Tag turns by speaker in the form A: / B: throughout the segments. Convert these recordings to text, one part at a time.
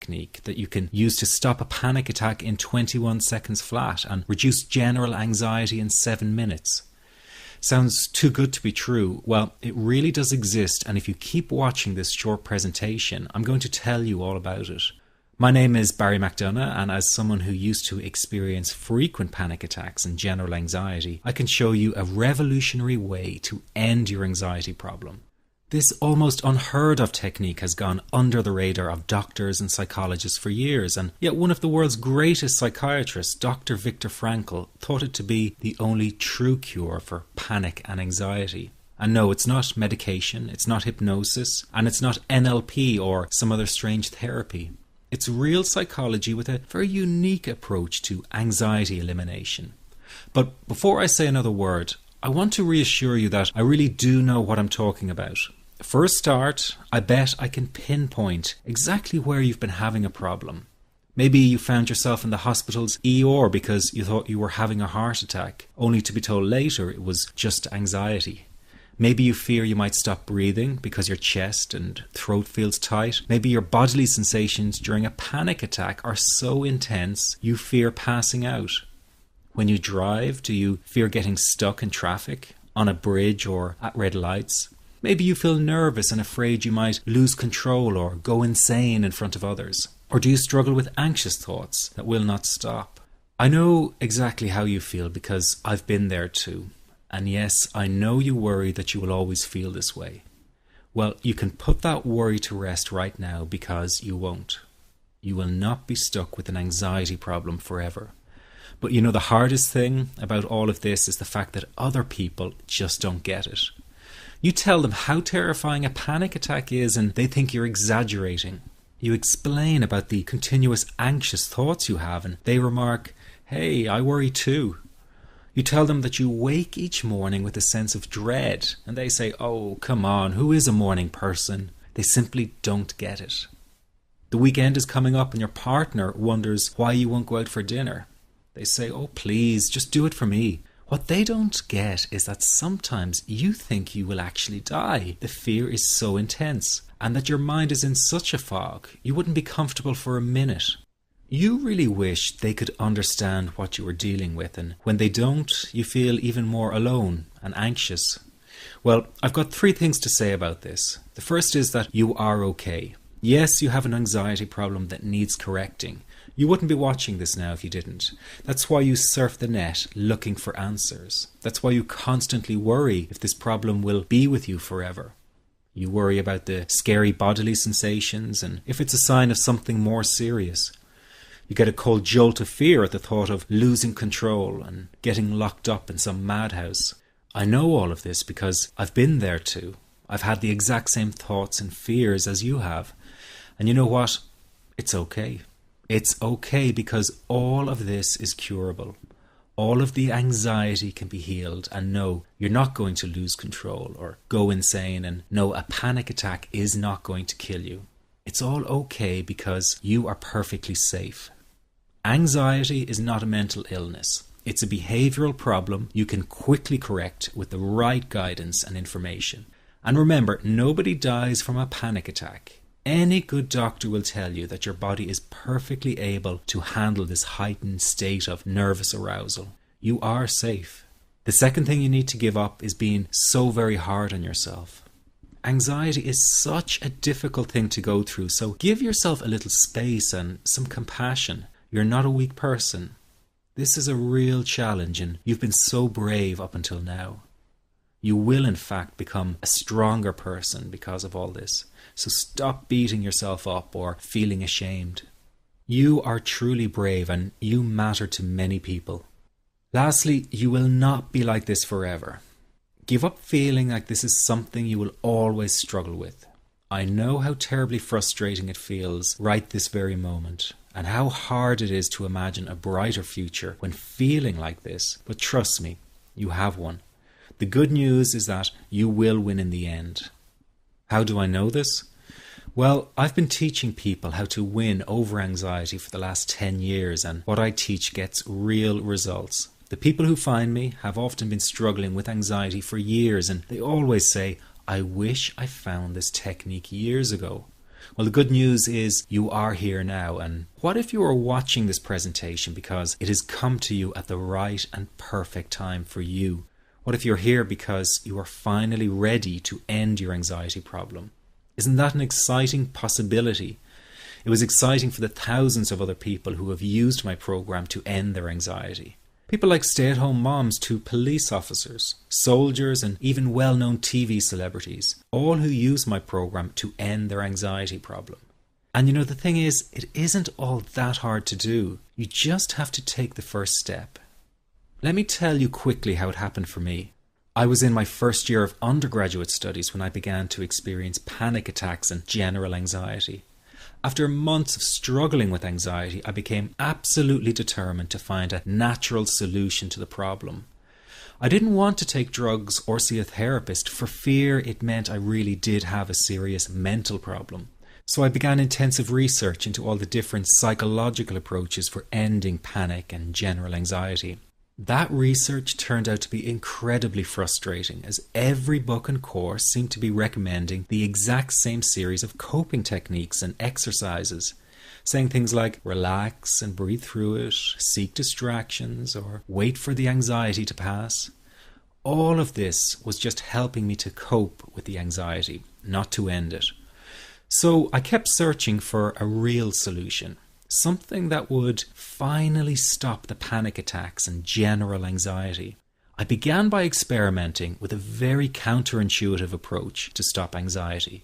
A: technique that you can use to stop a panic attack in 21 seconds flat and reduce general anxiety in 7 minutes. Sounds too good to be true. Well, it really does exist, and if you keep watching this short presentation, I'm going to tell you all about it. My name is Barry McDonough, and as someone who used to experience frequent panic attacks and general anxiety, I can show you a revolutionary way to end your anxiety problem. This almost unheard of technique has gone under the radar of doctors and psychologists for years, and yet one of the world's greatest psychiatrists, Dr. Viktor Frankl, thought it to be the only true cure for panic and anxiety. And no, it's not medication, it's not hypnosis, and it's not NLP or some other strange therapy. It's real psychology with a very unique approach to anxiety elimination. But before I say another word, I want to reassure you that I really do know what I'm talking about. For a start, I bet I can pinpoint exactly where you've been having a problem. Maybe you found yourself in the hospital's ER because you thought you were having a heart attack, only to be told later it was just anxiety. Maybe you fear you might stop breathing because your chest and throat feels tight. Maybe your bodily sensations during a panic attack are so intense you fear passing out. When you drive, do you fear getting stuck in traffic, on a bridge or at red lights? Maybe you feel nervous and afraid you might lose control or go insane in front of others. Or do you struggle with anxious thoughts that will not stop? I know exactly how you feel because I've been there too. And yes, I know you worry that you will always feel this way. Well, you can put that worry to rest right now because you won't. You will not be stuck with an anxiety problem forever. But you know, the hardest thing about all of this is the fact that other people just don't get it. You tell them how terrifying a panic attack is and they think you're exaggerating. You explain about the continuous anxious thoughts you have and they remark, "Hey, I worry too." You tell them that you wake each morning with a sense of dread, and they say, "Oh, come on, who is a morning person?" They simply don't get it. The weekend is coming up and your partner wonders why you won't go out for dinner. They say, "Oh, please, just do it for me." What they don't get is that sometimes you think you will actually die. The fear is so intense, and that your mind is in such a fog, you wouldn't be comfortable for a minute. You really wish they could understand what you are dealing with, and when they don't, you feel even more alone and anxious. Well, I've got 3 things to say about this. The first is that you are okay. Yes, you have an anxiety problem that needs correcting. You wouldn't be watching this now if you didn't. That's why you surf the net looking for answers. That's why you constantly worry if this problem will be with you forever. You worry about the scary bodily sensations and if it's a sign of something more serious. You get a cold jolt of fear at the thought of losing control and getting locked up in some madhouse. I know all of this because I've been there too. I've had the exact same thoughts and fears as you have. And you know what? It's okay. It's okay because all of this is curable. All of the anxiety can be healed, and no, you're not going to lose control or go insane, and no, a panic attack is not going to kill you. It's all okay because you are perfectly safe. Anxiety is not a mental illness. It's a behavioral problem you can quickly correct with the right guidance and information. And remember, nobody dies from a panic attack. Any good doctor will tell you that your body is perfectly able to handle this heightened state of nervous arousal. You are safe. The second thing you need to give up is being so very hard on yourself. Anxiety is such a difficult thing to go through, so give yourself a little space and some compassion. You're not a weak person. This is a real challenge and you've been so brave up until now. You will in fact become a stronger person because of all this. So stop beating yourself up or feeling ashamed. You are truly brave and you matter to many people. Lastly, you will not be like this forever. Give up feeling like this is something you will always struggle with. I know how terribly frustrating it feels right this very moment, and how hard it is to imagine a brighter future when feeling like this, but trust me, you have one. The good news is that you will win in the end. How do I know this? Well, I've been teaching people how to win over anxiety for the last 10 years, and what I teach gets real results. The people who find me have often been struggling with anxiety for years, and they always say, "I wish I found this technique years ago." Well, the good news is you are here now. And what if you are watching this presentation because it has come to you at the right and perfect time for you? What if you're here because you are finally ready to end your anxiety problem? Isn't that an exciting possibility? It was exciting for the thousands of other people who have used my program to end their anxiety. People like stay-at-home moms to police officers, soldiers, and even well-known TV celebrities, all who use my program to end their anxiety problem. And the thing is, it isn't all that hard to do. You just have to take the first step. Let me tell you quickly how it happened for me. I was in my first year of undergraduate studies when I began to experience panic attacks and general anxiety. After months of struggling with anxiety, I became absolutely determined to find a natural solution to the problem. I didn't want to take drugs or see a therapist for fear it meant I really did have a serious mental problem. So I began intensive research into all the different psychological approaches for ending panic and general anxiety. That research turned out to be incredibly frustrating, as every book and course seemed to be recommending the exact same series of coping techniques and exercises, saying things like relax and breathe through it, seek distractions, or wait for the anxiety to pass. All of this was just helping me to cope with the anxiety, not to end it. So I kept searching for a real solution. Something that would finally stop the panic attacks and general anxiety. I began by experimenting with a very counterintuitive approach to stop anxiety.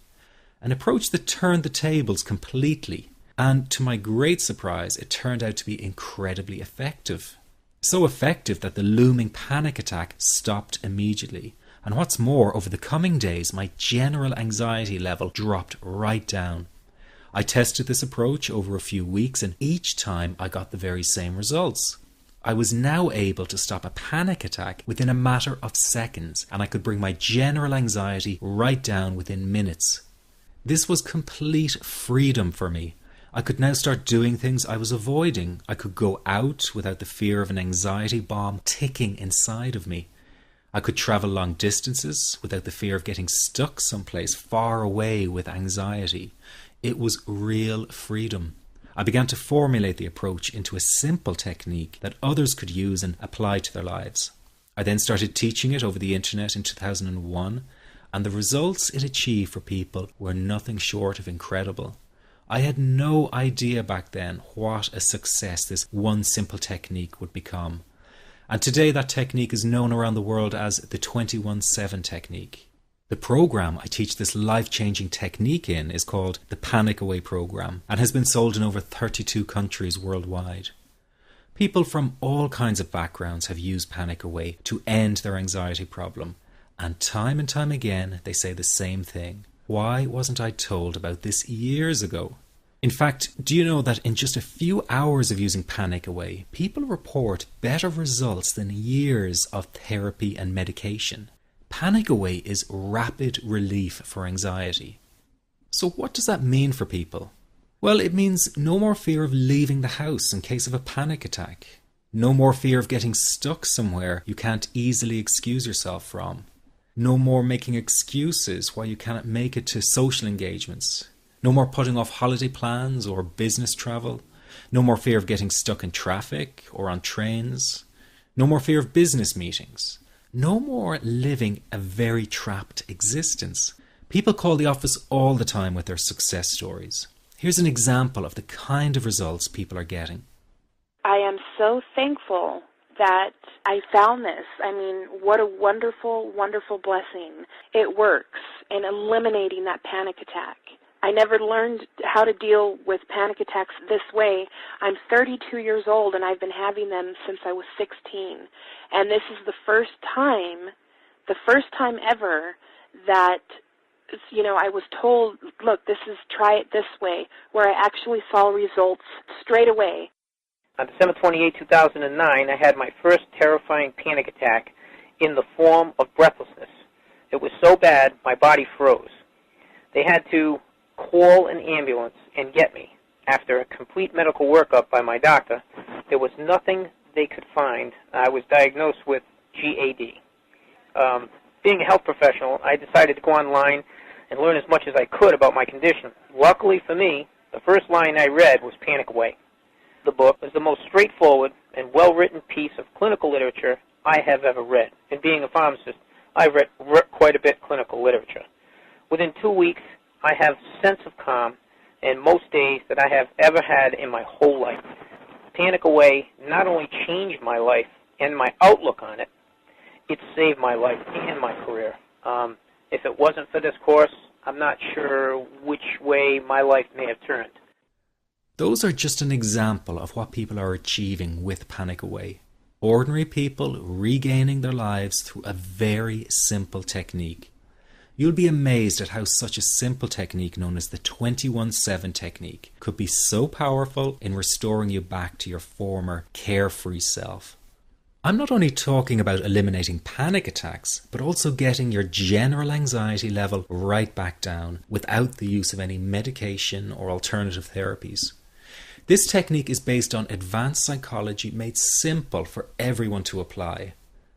A: An approach that turned the tables completely. And to my great surprise, it turned out to be incredibly effective. So effective that the looming panic attack stopped immediately. And what's more, over the coming days, my general anxiety level dropped right down. I tested this approach over a few weeks, and each time I got the very same results. I was now able to stop a panic attack within a matter of seconds, and I could bring my general anxiety right down within minutes. This was complete freedom for me. I could now start doing things I was avoiding. I could go out without the fear of an anxiety bomb ticking inside of me. I could travel long distances without the fear of getting stuck someplace far away with anxiety. It was real freedom. I began to formulate the approach into a simple technique that others could use and apply to their lives. I then started teaching it over the internet in 2001, and the results it achieved for people were nothing short of incredible. I had no idea back then what a success this one simple technique would become. And today that technique is known around the world as the 21-7 technique. The program I teach this life-changing technique in is called the Panic Away program and has been sold in over 32 countries worldwide. People from all kinds of backgrounds have used Panic Away to end their anxiety problem, and time again they say the same thing. Why wasn't I told about this years ago? In fact, do you know that in just a few hours of using Panic Away, people report better results than years of therapy and medication? Panic Away is rapid relief for anxiety. So what does that mean for people? Well, it means no more fear of leaving the house in case of a panic attack. No more fear of getting stuck somewhere you can't easily excuse yourself from. No more making excuses why you cannot make it to social engagements. No more putting off holiday plans or business travel. No more fear of getting stuck in traffic or on trains. No more fear of business meetings. No more living a very trapped existence. People call the office all the time with their success stories. Here's an example of the kind of results people are getting.
B: I am so thankful that I found this. I mean, what a wonderful, wonderful blessing. It works in eliminating that panic attack. I never learned how to deal with panic attacks this way. I'm 32 years old, and I've been having them since I was 16. And this is the first time ever that, I was told, look, try it this way, where I actually saw results straight away.
C: On December 28, 2009, I had my first terrifying panic attack in the form of breathlessness. It was so bad, my body froze. They had to call an ambulance and get me. After a complete medical workup by my doctor, there was nothing they could find. I was diagnosed with GAD. Being a health professional, I decided to go online and learn as much as I could about my condition. Luckily for me, the first line I read was Panic Away. The book is the most straightforward and well-written piece of clinical literature I have ever read. And being a pharmacist, I've read quite a bit of clinical literature. Within 2 weeks, I have a sense of calm and most days that I have ever had in my whole life. Panic Away not only changed my life and my outlook on it, it saved my life and my career. If it wasn't for this course, I'm not sure which way my life may have turned.
A: Those are just an example of what people are achieving with Panic Away. Ordinary people regaining their lives through a very simple technique. You'll be amazed at how such a simple technique known as the 21-7 technique could be so powerful in restoring you back to your former carefree self. I'm not only talking about eliminating panic attacks, but also getting your general anxiety level right back down without the use of any medication or alternative therapies. This technique is based on advanced psychology made simple for everyone to apply.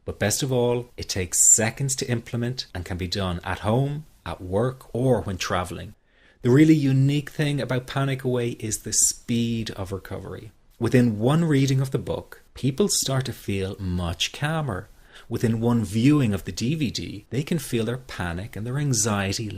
A: But best of all, it takes seconds to implement and can be done at home, at work, or when traveling. The really unique thing about Panic Away is the speed of recovery. Within one reading of the book, people start to feel much calmer. Within one viewing of the DVD, they can feel their panic and their anxiety